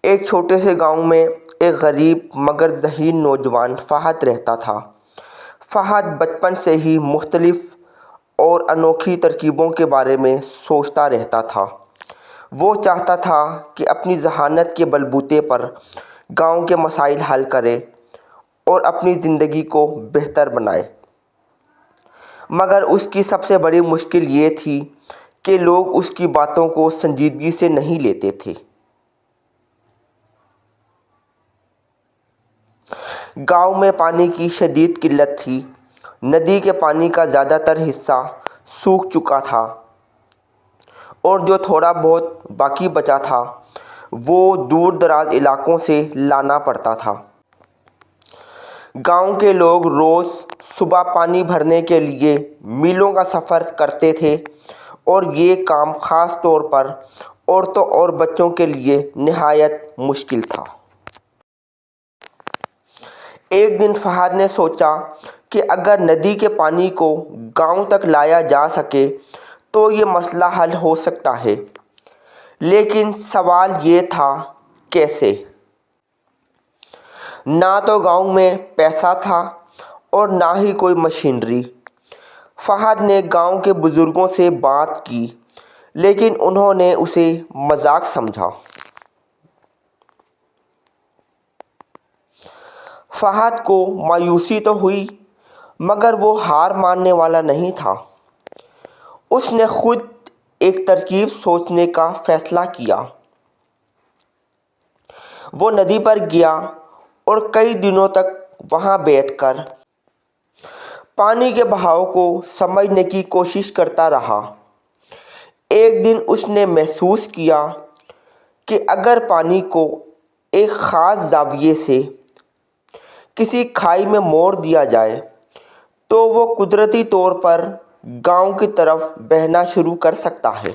ایک چھوٹے سے گاؤں میں ایک غریب مگر ذہین نوجوان فہد رہتا تھا۔ فہد بچپن سے ہی مختلف اور انوکھی ترکیبوں کے بارے میں سوچتا رہتا تھا۔ وہ چاہتا تھا کہ اپنی ذہانت کے بلبوتے پر گاؤں کے مسائل حل کرے اور اپنی زندگی کو بہتر بنائے۔ مگر اس کی سب سے بڑی مشکل یہ تھی کہ لوگ اس کی باتوں کو سنجیدگی سے نہیں لیتے تھے۔ گاؤں میں پانی کی شدید قلت تھی۔ ندی کے پانی کا زیادہ تر حصہ سوکھ چکا تھا اور جو تھوڑا بہت باقی بچا تھا وہ دور دراز علاقوں سے لانا پڑتا تھا۔ گاؤں کے لوگ روز صبح پانی بھرنے کے لیے میلوں کا سفر کرتے تھے اور یہ کام خاص طور پر عورتوں اور بچوں کے لیے نہایت مشکل تھا۔ ایک دن فہد نے سوچا کہ اگر ندی کے پانی کو گاؤں تک لایا جا سکے تو یہ مسئلہ حل ہو سکتا ہے، لیکن سوال یہ تھا کیسے؟ نہ تو گاؤں میں پیسہ تھا اور نہ ہی کوئی مشینری۔ فہد نے گاؤں کے بزرگوں سے بات کی لیکن انہوں نے اسے مذاق سمجھا۔ فہد کو مایوسی تو ہوئی مگر وہ ہار ماننے والا نہیں تھا۔ اس نے خود ایک ترکیب سوچنے کا فیصلہ کیا۔ وہ ندی پر گیا اور کئی دنوں تک وہاں بیٹھ کر پانی کے بہاؤ کو سمجھنے کی کوشش کرتا رہا۔ ایک دن اس نے محسوس کیا کہ اگر پانی کو ایک خاص زاویے سے کسی کھائی میں موڑ دیا جائے تو وہ قدرتی طور پر گاؤں کی طرف بہنا شروع کر سکتا ہے۔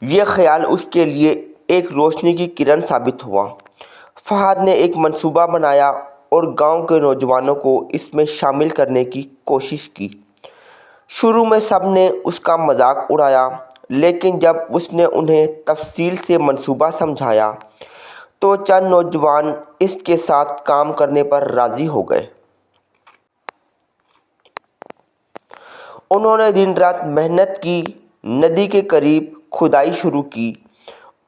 یہ خیال اس کے لیے ایک روشنی کی کرن ثابت ہوا۔ فہد نے ایک منصوبہ بنایا اور گاؤں کے نوجوانوں کو اس میں شامل کرنے کی کوشش کی۔ شروع میں سب نے اس کا مذاق اڑایا لیکن جب اس نے انہیں تفصیل سے منصوبہ سمجھایا تو چند نوجوان اس کے ساتھ کام کرنے پر راضی ہو گئے۔ انہوں نے دن رات محنت کی، ندی کے قریب کھدائی شروع کی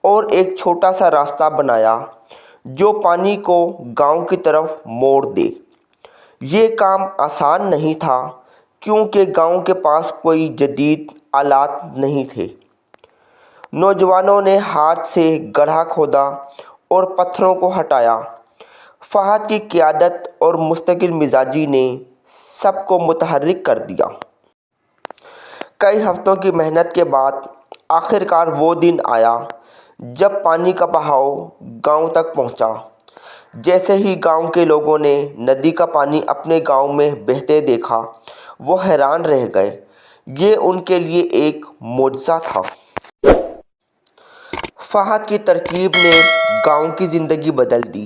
اور ایک چھوٹا سا راستہ بنایا جو پانی کو گاؤں کی طرف موڑ دے۔ یہ کام آسان نہیں تھا کیونکہ گاؤں کے پاس کوئی جدید آلات نہیں تھے۔ نوجوانوں نے ہاتھ سے گڑھا کھودا اور پتھروں کو ہٹایا۔ فہد کی قیادت اور مستقل مزاجی نے سب کو متحرک کر دیا۔ کئی ہفتوں کی محنت کے بعد آخر کار وہ دن آیا جب پانی کا بہاؤ گاؤں تک پہنچا۔ جیسے ہی گاؤں کے لوگوں نے ندی کا پانی اپنے گاؤں میں بہتے دیکھا وہ حیران رہ گئے۔ یہ ان کے لیے ایک معجزہ تھا۔ فہد کی ترکیب نے گاؤں کی زندگی بدل دی۔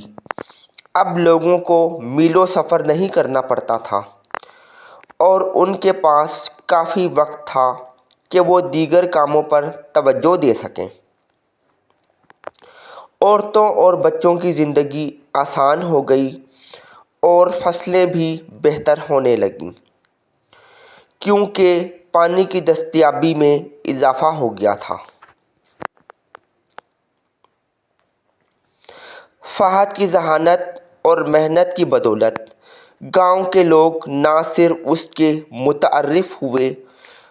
اب لوگوں کو میلوں سفر نہیں کرنا پڑتا تھا اور ان کے پاس کافی وقت تھا کہ وہ دیگر کاموں پر توجہ دے سکیں۔ عورتوں اور بچوں کی زندگی آسان ہو گئی اور فصلیں بھی بہتر ہونے لگیں کیونکہ پانی کی دستیابی میں اضافہ ہو گیا تھا۔ فہد کی ذہانت اور محنت کی بدولت گاؤں کے لوگ نہ صرف اس کے متعارف ہوئے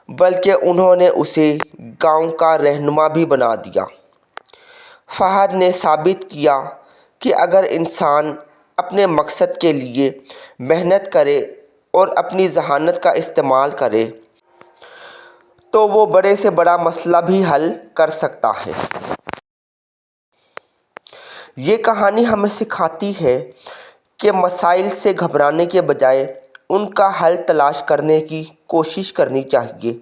بلکہ انہوں نے اسے گاؤں کا رہنما بھی بنا دیا۔ فہد نے ثابت کیا کہ اگر انسان اپنے مقصد کے لیے محنت کرے اور اپنی ذہانت کا استعمال کرے تو وہ بڑے سے بڑا مسئلہ بھی حل کر سکتا ہے۔ یہ کہانی ہمیں سکھاتی ہے کہ مسائل سے گھبرانے کے بجائے ان کا حل تلاش کرنے کی کوشش کرنی چاہیے۔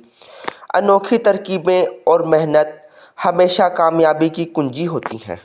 انوکھی ترکیبیں اور محنت ہمیشہ کامیابی کی کنجی ہوتی ہیں۔